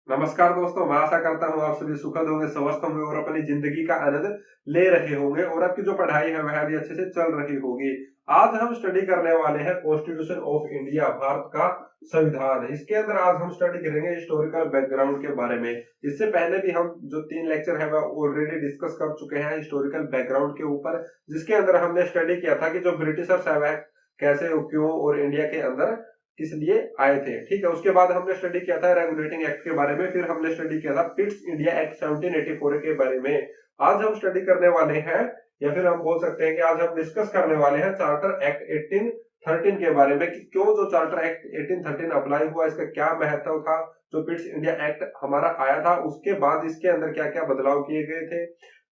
नमस्कार दोस्तों, मैं आशा करता हूँ आप सभी सुखद होंगे, स्वस्थ होंगे और अपनी जिंदगी का आनंद ले रहे होंगे और आपकी जो पढ़ाई है वह भी अच्छे से चल रही होगी। आज हम स्टडी करने वाले हैं कॉन्स्टिट्यूशन ऑफ इंडिया, भारत का संविधान। इसके अंदर आज हम स्टडी करेंगे हिस्टोरिकल बैकग्राउंड के बारे में। इससे पहले भी हम जो 3 लेक्चर है वह ऑलरेडी डिस्कस कर चुके हैं हिस्टोरिकल बैकग्राउंड के ऊपर, जिसके अंदर हमने स्टडी किया था कि जो ब्रिटिशर्स है वह कैसे, क्यों और इंडिया के अंदर किस लिए आए थे। ठीक है, उसके बाद हमने स्टडी किया था रेगुलेटिंग एक्ट के बारे में, फिर हमने स्टडी किया था पिट्स इंडिया एक्ट 1784 के बारे में। आज हम स्टडी करने वाले हैं, या फिर हम बोल सकते हैं कि आज हम डिस्कस करने वाले हैं चार्टर एक्ट 1813 के बारे में कि क्यों जो चार्टर एक्ट 1813 अप्लाई हुआ, इसका क्या महत्व था। जो पिट्स इंडिया एक्ट हमारा आया था उसके बाद इसके अंदर क्या क्या बदलाव किए गए थे,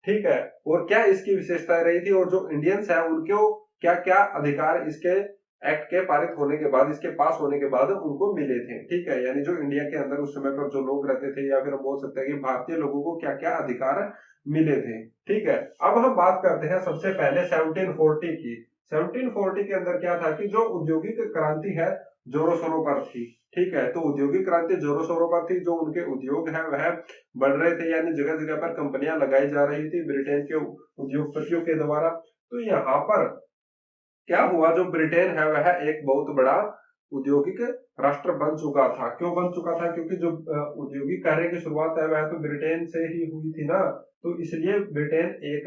ठीक है, और क्या इसकी विशेषताएं रही थी, और जो इंडियंस है उनको क्या क्या अधिकार इसके एक्ट के पारित होने के बाद, इसके पास होने के बाद उनको मिले थे। ठीक है, यानी जो इंडिया के अंदर उस समय पर जो लोग रहते थे, या फिर हम बोल सकते हैं कि भारतीय लोगों को क्या क्या अधिकार मिले थे। ठीक है, अब हम बात करते हैं सबसे पहले 1740 की। 1740 के अंदर क्या था कि जो औद्योगिक क्रांति है जोरों शोरों पर थी। ठीक है, तो औद्योगिक क्रांति जोरों शोरों पर थी, जो उनके उद्योग है वह बढ़ रहे थे, यानी जगह जगह पर कंपनियां लगाई जा रही थी ब्रिटेन के उद्योगपतियों के द्वारा। तो यहाँ पर क्या हुआ, जो ब्रिटेन है वह एक बहुत बड़ा औद्योगिक राष्ट्र बन चुका था। क्यों बन चुका था? क्योंकि जो औद्योगिक कार्य की शुरुआत है वह तो ब्रिटेन से ही हुई थी ना, तो इसलिए ब्रिटेन एक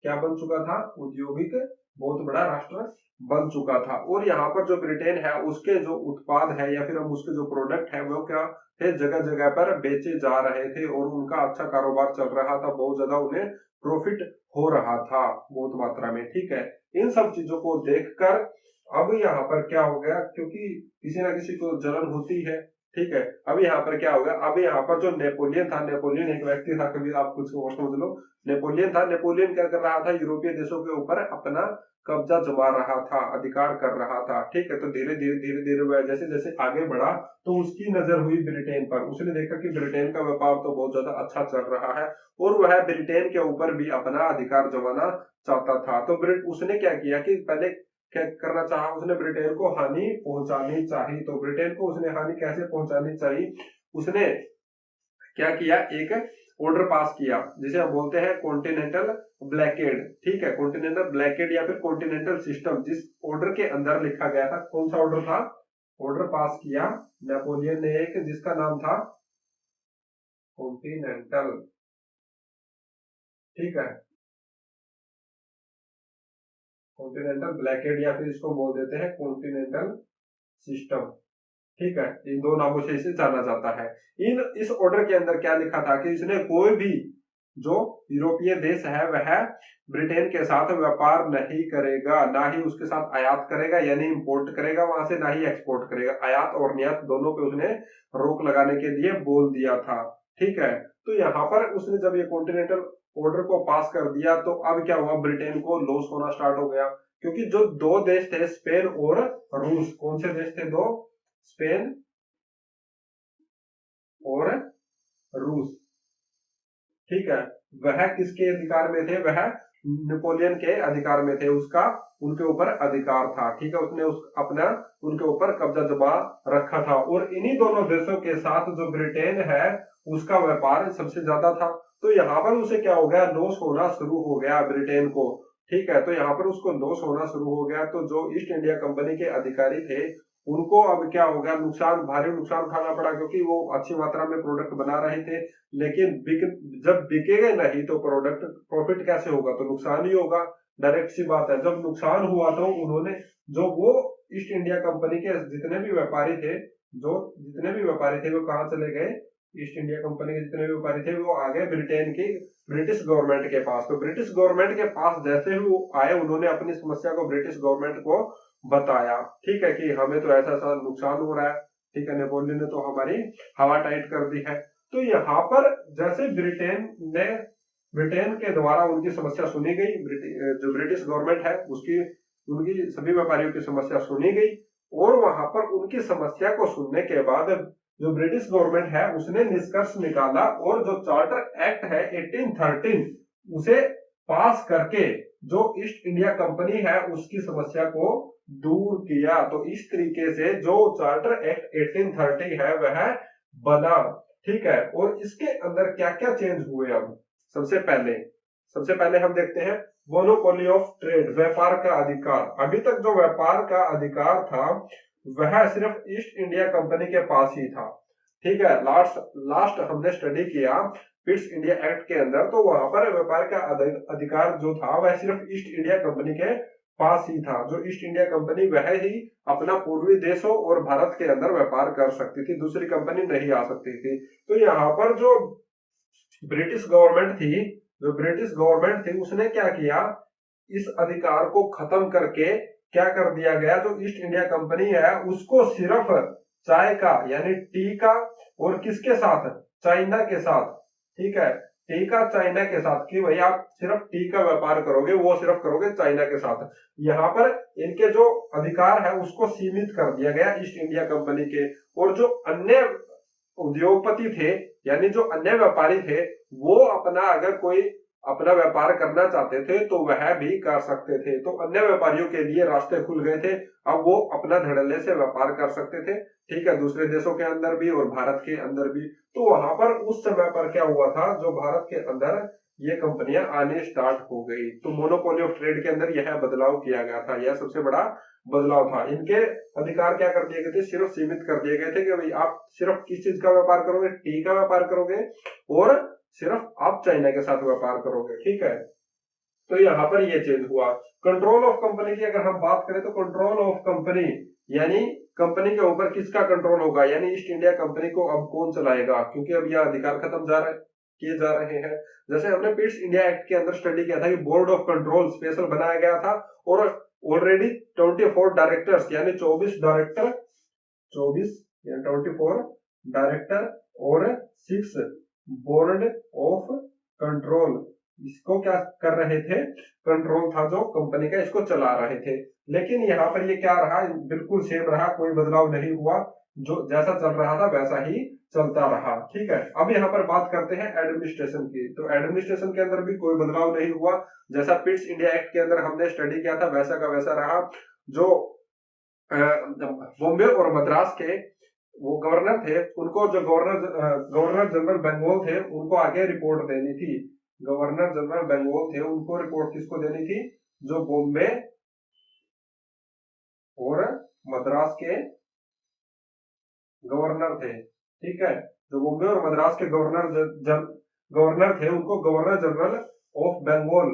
क्या बन चुका था, औद्योगिक बहुत बड़ा राष्ट्र बन चुका था। और यहाँ पर जो ब्रिटेन है उसके जो उत्पाद है, या फिर हम उसके जो प्रोडक्ट है वो क्या थे, जगह जगह पर बेचे जा रहे थे और उनका अच्छा कारोबार चल रहा था, बहुत ज्यादा उन्हें प्रॉफिट हो रहा था बहुत मात्रा में। ठीक है, इन सब चीजों को देखकर अब यहाँ पर क्या हो गया, क्योंकि किसी ना किसी को जलन होती है। ठीक है, अब यहाँ पर क्या हो गया, अब यहाँ पर जो नेपोलियन था, नेपोलियन एक व्यक्ति था, कभी आप कुछ और समझ लो, नेपोलियन था। नेपोलियन क्या कर रहा था, यूरोपीय देशों के ऊपर अपना कब्जा जमा रहा था, अधिकार कर रहा था। ठीक है, तो धीरे धीरे वह जैसे जैसे आगे बढ़ा तो उसकी नजर हुई ब्रिटेन पर। उसने देखा कि ब्रिटेन का व्यापार तो बहुत ज्यादा अच्छा चल रहा है और वह ब्रिटेन के ऊपर भी अपना अधिकार जमाना चाहता था। तो उसने क्या किया कि पहले क्या करना चाहा, उसने ब्रिटेन को हानि पहुंचानी चाहिए। तो ब्रिटेन को उसने हानि कैसे पहुंचानी चाहिए, उसने क्या किया, एक ऑर्डर पास किया जिसे हम बोलते हैं कॉन्टिनेंटल ब्लैकेड। ठीक है, कॉन्टिनेंटल ब्लैकेड या फिर कॉन्टिनेंटल सिस्टम, जिस ऑर्डर के अंदर लिखा गया था, कौन सा ऑर्डर था, ऑर्डर पास किया नेपोलियन ने एक, जिसका नाम था कॉन्टिनेंटल। ठीक है, कॉन्टिनेंटल ब्लैकेड या फिर इसको बोल देते हैं कॉन्टिनेंटल सिस्टम। ठीक है, इन दो नामों से इसे जाना जाता है। इस ऑर्डर के अंदर क्या लिखा था कि इसने कोई भी जो यूरोपीय देश है वह ब्रिटेन के साथ व्यापार नहीं करेगा, ना ही उसके साथ आयात करेगा यानी इंपोर्ट करेगा वहां से, ना ही एक्सपोर्ट करेगा। आयात और निर्यात दोनों पे उसने रोक लगाने के लिए बोल दिया था। ठीक है, तो यहाँ पर उसने जब ये कॉन्टिनेंटल ऑर्डर को पास कर दिया तो अब क्या हुआ, ब्रिटेन को लॉस होना स्टार्ट हो गया। क्योंकि जो दो देश थे, स्पेन और रूस, कौन से देश थे दो, स्पेन और रूस। ठीक है, वह किसके अधिकार में थे, वह नेपोलियन के अधिकार में थे, उसका उनके ऊपर अधिकार था। ठीक है, उसने अपना उनके ऊपर कब्जा जमा रखा था। और इन्हीं दोनों देशों के साथ जो ब्रिटेन है उसका व्यापार सबसे ज्यादा था। तो यहाँ पर उसे क्या हो गया, लॉस होना शुरू हो गया ब्रिटेन को। ठीक है, तो यहाँ पर उसको लॉस होना शुरू हो गया। तो जो ईस्ट इंडिया कंपनी के अधिकारी थे उनको अब क्या हो गया, नुकसान, भारी नुकसान उठाना पड़ा, क्योंकि वो अच्छी मात्रा में प्रोडक्ट बना रहे थे, लेकिन जब बिकेगा नहीं तो प्रोडक्ट प्रॉफिट कैसे होगा, तो नुकसान ही होगा। डायरेक्ट सी बात है। जब नुकसान हुआ तो उन्होंने जो वो ईस्ट इंडिया कंपनी के जितने भी व्यापारी थे, वो कहाँ चले गए, ईस्ट इंडिया कंपनी के जितने भी व्यापारी थे वो आ गए ब्रिटेन की ब्रिटिश गवर्नमेंट के पास। तो ब्रिटिश गवर्नमेंट के पास जैसे ही वो आए, उन्होंने अपनी समस्या को ब्रिटिश गवर्नमेंट को बताया। ठीक है, कि हमें तो ऐसा ऐसा नुकसान हो रहा है। ठीक है, नेपोलियन ने तो हमारी हवा टाइट कर दी है। तो यहाँ पर जैसे ब्रिटेन के द्वारा उनकी समस्या सुनी गई, जो ब्रिटिश गवर्नमेंट है उसकी उनकी सभी व्यापारियों की समस्या सुनी गई, और वहां पर उनकी समस्या को सुनने के बाद जो ब्रिटिश गवर्नमेंट है उसने निष्कर्ष निकाला, और जो चार्टर एक्ट है 1813 उसे पास करके जो ईस्ट इंडिया कंपनी है उसकी समस्या को दूर किया। तो इस तरीके से जो चार्टर एक्ट 1830 है वह बना। ठीक है। और इसके अंदर क्या क्या चेंज हुए अब, सबसे पहले हम देखते हैं मोनोपोली ऑफ ट्रेड, व्यापार का अधिकार। अभी तक जो व्यापार का अधिकार था वह सिर्फ ईस्ट इंडिया कंपनी के पास ही था, ठीक है। लास्ट लास्ट हमने स्टडी किया पिट्स इंडिया एक्ट के अंदर, तो वहां पर व्यापार का अधिकार जो था वह सिर्फ ईस्ट इंडिया कंपनी के पास ही था। जो ईस्ट इंडिया कंपनी वह ही अपना पूर्वी देशों और भारत के अंदर व्यापार कर सकती थी, दूसरी कंपनी नहीं आ सकती थी। तो यहाँ पर जो ब्रिटिश गवर्नमेंट थी, उसने क्या किया, इस अधिकार को खत्म करके क्या कर दिया गया, जो ईस्ट इंडिया कंपनी है उसको सिर्फ चाय का यानी टी का, और किसके साथ, चाइना के साथ, ठीक है, टी का चाइना के साथ, कि भाई आप सिर्फ टी का व्यापार करोगे, वो सिर्फ करोगे चाइना के साथ। यहाँ पर इनके जो अधिकार है उसको सीमित कर दिया गया ईस्ट इंडिया कंपनी के। और जो अन्य उद्योगपति थे यानी जो अन्य व्यापारी थे, वो अपना अगर कोई अपना व्यापार करना चाहते थे तो वह भी कर सकते थे। तो अन्य व्यापारियों के लिए रास्ते खुल गए थे, अब वो अपना धड़ल्ले से व्यापार कर सकते थे, ठीक है, दूसरे देशों के अंदर भी और भारत के अंदर भी। तो वहां पर उस समय पर क्या हुआ था, जो भारत के अंदर ये कंपनियां आने स्टार्ट हो गई, तो मोनोपोली ऑफ ट्रेड के अंदर यह बदलाव किया गया था, यह सबसे बड़ा बदलाव था। इनके अधिकार क्या कर दिए गए थे, सिर्फ सीमित कर दिए गए थे कि भाई आप सिर्फ किस चीज का व्यापार करोगे, टी का व्यापार करोगे, और सिर्फ आप चाइना के साथ व्यापार करोगे, ठीक है। तो यहाँ पर ये चेंज हुआ। कंट्रोल ऑफ कंपनी की अगर हम बात करें तो कंट्रोल ऑफ कंपनी यानी कंपनी के ऊपर किसका कंट्रोल होगा, यानी ईस्ट इंडिया कंपनी को अब कौन चलाएगा, क्योंकि अब यह अधिकार खत्म किए जा रहे हैं। जैसे हमने पिट्स इंडिया एक्ट के अंदर स्टडी किया था कि बोर्ड ऑफ कंट्रोल स्पेशल बनाया गया था, और ऑलरेडी 24 डायरेक्टर्स यानी 24 डायरेक्टर, 24 या 24 डायरेक्टर और 6 बोर्ड ऑफ कंट्रोल, इसको क्या कर रहे थे, कंट्रोल था जो कंपनी का, इसको चला रहे थे। लेकिन यहाँ पर ये क्या रहा, बिल्कुल सेम रहा, कोई बदलाव नहीं हुआ, जो जैसा चल रहा था वैसा ही चलता रहा, ठीक है। अब यहाँ पर बात करते हैं एडमिनिस्ट्रेशन की। तो एडमिनिस्ट्रेशन के अंदर भी कोई बदलाव नहीं हुआ, जैसा पिट्स इंडिया एक्ट के अंदर हमने स्टडी किया था वैसा का वैसा रहा। जो बॉम्बे और मद्रास के वो गवर्नर थे, उनको जो गवर्नर जनरल बंगाल थे उनको आगे रिपोर्ट देनी थी। गवर्नर जनरल बंगाल थे, उनको रिपोर्ट किसको देनी थी, जो बॉम्बे और मद्रास के गवर्नर थे, ठीक है। जो बॉम्बे और मद्रास के गवर्नर थे उनको गवर्नर जनरल ऑफ बंगाल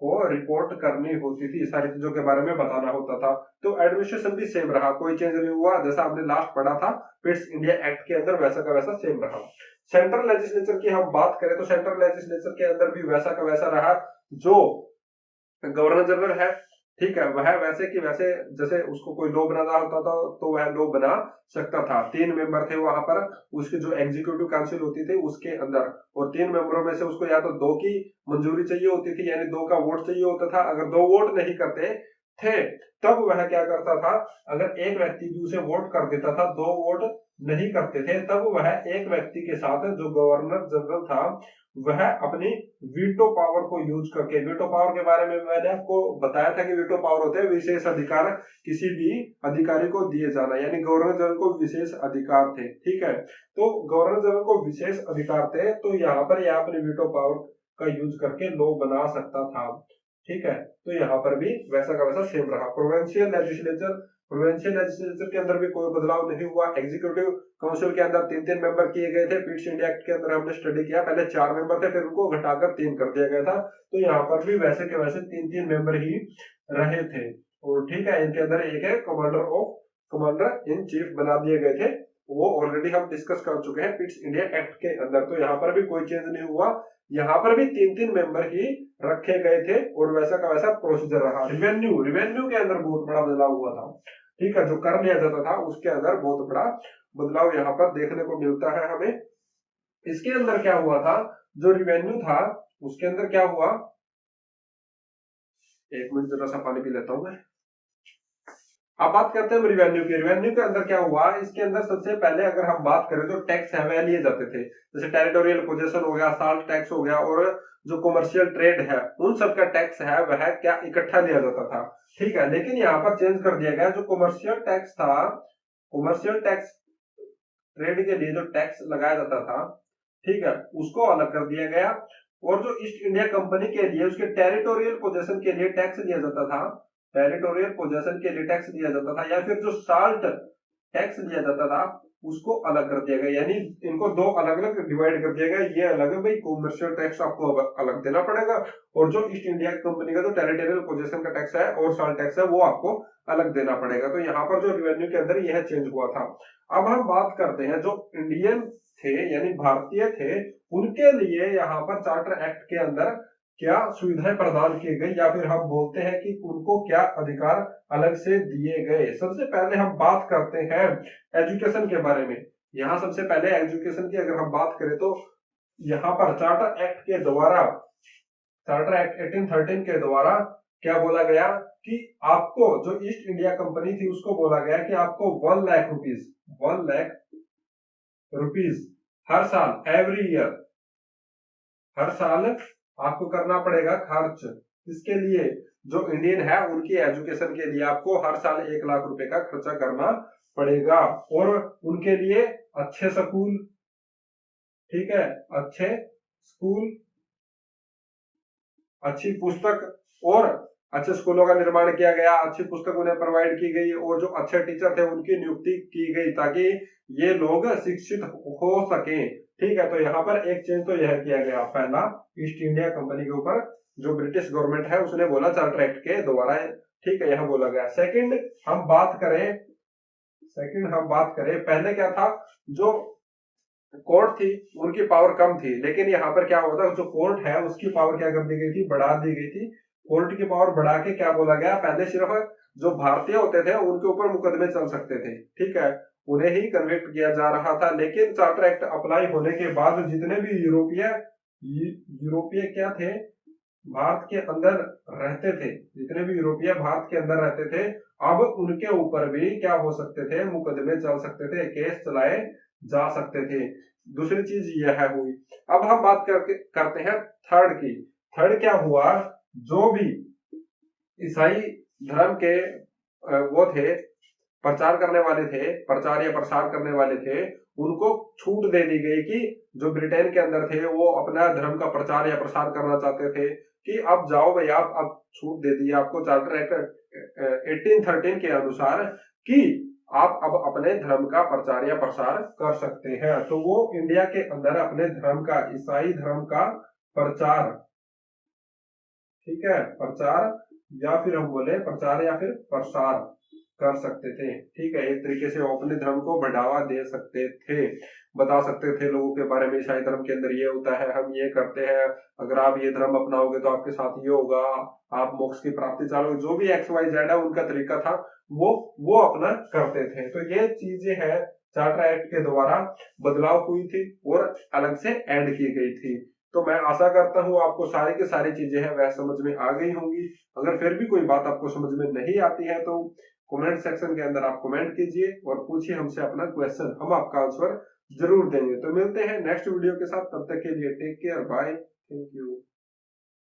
को रिपोर्ट करनी होती थी, सारी चीजों के बारे में बताना होता था। तो एडमिनिस्ट्रेशन भी सेम रहा, कोई चेंज नहीं हुआ, जैसा हमने लास्ट पढ़ा था पिट्स इंडिया एक्ट के अंदर वैसा का वैसा सेम रहा। सेंट्रल लेजिस्लेचर की हम बात करें तो सेंट्रल लेजिस्लेचर के अंदर भी वैसा का वैसा रहा। जो गवर्नर जनरल है, ठीक है, वह वैसे कि वैसे जैसे उसको कोई लॉ बनाना होता था तो वह लॉ बना सकता था। 3 मेंबर थे वहां पर, उसकी जो एग्जीक्यूटिव काउंसिल होती थी उसके अंदर, और 3 मेंबरों में से उसको या तो 2 की मंजूरी चाहिए होती थी, यानी 2 का वोट चाहिए होता था। अगर 2 वोट नहीं करते थे तब वह क्या करता था, अगर एक व्यक्ति भी उसे वोट कर देता था, 2 वोट नहीं करते थे, तब वह एक व्यक्ति के साथ जो गवर्नर जनरल था वह अपनी वीटो पावर को यूज करके, वीटो पावर के बारे में मैंने आपको बताया था कि वीटो पावर होते हैं विशेष अधिकार किसी भी अधिकारी को दिए जाना, यानी गवर्नर जनरल को विशेष अधिकार थे, ठीक है। तो गवर्नर जनरल को विशेष अधिकार थे, तो यहाँ पर यह अपने वीटो पावर का यूज करके लॉ बना सकता था, ठीक है। तो यहाँ पर भी वैसा का वैसा सेम रहा। प्रोविंशियल लेजिस्लेचर के अंदर भी कोई बदलाव नहीं हुआ। एग्जीक्यूटिव काउंसिल के अंदर 3-3 मेंबर किए गए थे। पिट्स इंडिया एक्ट के अंदर हमने स्टडी किया, पहले 4 मेंबर थे, फिर उनको घटाकर 3 कर दिया गया था। तो यहाँ पर भी वैसे के वैसे 3-3 मेंबर ही रहे थे, और ठीक है, इनके अंदर एक है कमांडर इन चीफ बना दिए गए थे, वो ऑलरेडी हम डिस्कस कर चुके हैं पिट्स इंडिया एक्ट के अंदर। तो यहाँ पर भी कोई चेंज नहीं हुआ, यहाँ पर भी 3-3 मेंबर ही रखे गए थे, और वैसा का वैसा प्रोसीजर रहा। रिवेन्यू के अंदर बहुत बड़ा बदलाव हुआ था, ठीक है, जो कर लिया जाता था उसके अंदर बहुत बड़ा बदलाव यहाँ पर देखने को मिलता है हमें। इसके अंदर क्या हुआ था, जो रिवेन्यू था उसके अंदर क्या हुआ, एक मिनट जरा सा पानी पी लेता हूं मैं। अब बात करते हैं रिवेन्यू की। रिवेन्यू के अंदर क्या हुआ, इसके अंदर सबसे पहले अगर हम बात करें तो टैक्स है वह लिए जाते थे, जैसे टेरिटोरियल पोजेशन हो गया, साल्ट टैक्स हो गया, और जो कमर्शियल ट्रेड है उन सब का टैक्स है वह क्या इकट्ठा लिया जाता था, ठीक है। लेकिन यहाँ पर चेंज कर दिया गया, जो कमर्शियल टैक्स था, कमर्शियल टैक्स ट्रेड के लिए जो टैक्स लगाया जाता था, ठीक है, उसको अलग कर दिया गया। और जो ईस्ट इंडिया कंपनी के लिए उसके टेरिटोरियल पोजेशन के लिए टैक्स दिया जाता था, टेरिटोरियल पोजेशन के लिए टैक्स दिया जाता था, या फिर जो साल्ट टैक्स दिया जाता था उसको अलग कर दिया गया। यानी इनको दो अलग अलग डिवाइड कर दिया गया। ये अलग है भाई, कॉमर्शियल टैक्स आपको अलग देना पड़ेगा, और जो ईस्ट इंडिया कंपनी का जो टेरिटोरियल पोजेशन का टैक्स है और साल्ट टैक्स है वो आपको अलग देना पड़ेगा। तो यहाँ पर जो रिवेन्यू के अंदर यह चेंज हुआ था। अब हम बात करते हैं जो इंडियन थे यानी भारतीय थे, उनके लिए यहाँ पर चार्टर एक्ट के अंदर क्या सुविधाएं प्रदान की गई, या फिर हम बोलते हैं कि उनको क्या अधिकार अलग से दिए गए। सबसे पहले हम बात करते हैं एजुकेशन के बारे में। यहाँ सबसे पहले एजुकेशन की अगर हम बात करें तो यहाँ पर चार्टर एक्ट के द्वारा, चार्टर एक्ट 1813 के द्वारा क्या बोला गया कि आपको जो ईस्ट इंडिया कंपनी थी उसको बोला गया कि आपको 1 लाख रुपीज हर साल, एवरी ईयर, हर साल आपको करना पड़ेगा खर्च। इसके लिए जो इंडियन है उनकी एजुकेशन के लिए आपको हर साल 1 लाख रुपए का खर्चा करना पड़ेगा। और उनके लिए अच्छे स्कूल, ठीक है, अच्छे स्कूल, अच्छी पुस्तक और अच्छे स्कूलों का निर्माण किया गया, अच्छी पुस्तक उन्हें प्रोवाइड की गई, और जो अच्छे टीचर थे उनकी नियुक्ति की गई ताकि ये लोग शिक्षित हो सके। ठीक है, तो यहाँ पर एक चेंज तो यह किया गया पहला ईस्ट इंडिया कंपनी के ऊपर, जो ब्रिटिश गवर्नमेंट है उसने बोला चार्टर एक्ट के द्वारा, ठीक है, यह बोला गया। सेकंड हम बात करें पहले क्या था, जो कोर्ट थी उनकी पावर कम थी, लेकिन यहाँ पर क्या होता है, जो कोर्ट है उसकी पावर क्या कर दी गई थी, बढ़ा दी गई थी। कोर्ट की पावर बढ़ा के क्या बोला गया, पहले सिर्फ जो भारतीय होते थे उनके ऊपर मुकदमे चल सकते थे, ठीक है, उन्हें ही कन्विक्ट किया जा रहा था। लेकिन चार्टर एक्ट अप्लाई होने के बाद जितने भी यूरोपीय क्या थे, भारत के अंदर रहते थे, जितने भी यूरोपीय भारत के अंदर रहते थे, अब उनके ऊपर भी क्या हो सकते थे, मुकदमे चल सकते थे, केस चलाए जा सकते थे। दूसरी चीज यह हुई। अब हम बात करते हैं थर्ड की। थर्ड क्या हुआ, जो भी ईसाई धर्म के वो थे, प्रचार करने वाले थे, प्रचार या प्रसार करने वाले थे, उनको छूट दे दी गई कि जो ब्रिटेन के अंदर थे वो अपना धर्म का प्रचार या प्रसार करना चाहते थे कि अब जाओ भाई, आप अब छूट दे दी आपको चार्टर एक्ट 1813 के अनुसार कि आप अब अपने धर्म का प्रचार या प्रसार कर सकते हैं। तो वो इंडिया के अंदर अपने धर्म का, ईसाई धर्म का प्रचार, ठीक है, प्रचार या फिर हम बोले प्रचार या फिर प्रसार कर सकते थे। ठीक है, एक तरीके से वो अपने धर्म को बढ़ावा दे सकते थे, बता सकते थे लोगों के बारे में, ईसाई धर्म के अंदर ये होता है, हम ये करते हैं, अगर आप ये धर्म अपनाओगे तो आपके साथ ये होगा, आप मोक्ष की प्राप्ति चालोगे, जो भी XYZ है उनका तरीका था, वो अपना करते थे। तो ये चीजें है चार्टर एक्ट के द्वारा बदलाव हुई थी और अलग से ऐड की गई थी। तो मैं आशा करता हूं आपको सारी की सारी चीजें हैं वह समझ में आ गई होंगी। अगर फिर भी कोई बात आपको समझ में नहीं आती है तो कमेंट सेक्शन के अंदर आप कमेंट कीजिए और पूछिए हमसे अपना क्वेश्चन, हम आपका आंसर जरूर देंगे। तो मिलते हैं नेक्स्ट वीडियो के साथ, तब तक के लिए take care, bye, thank you.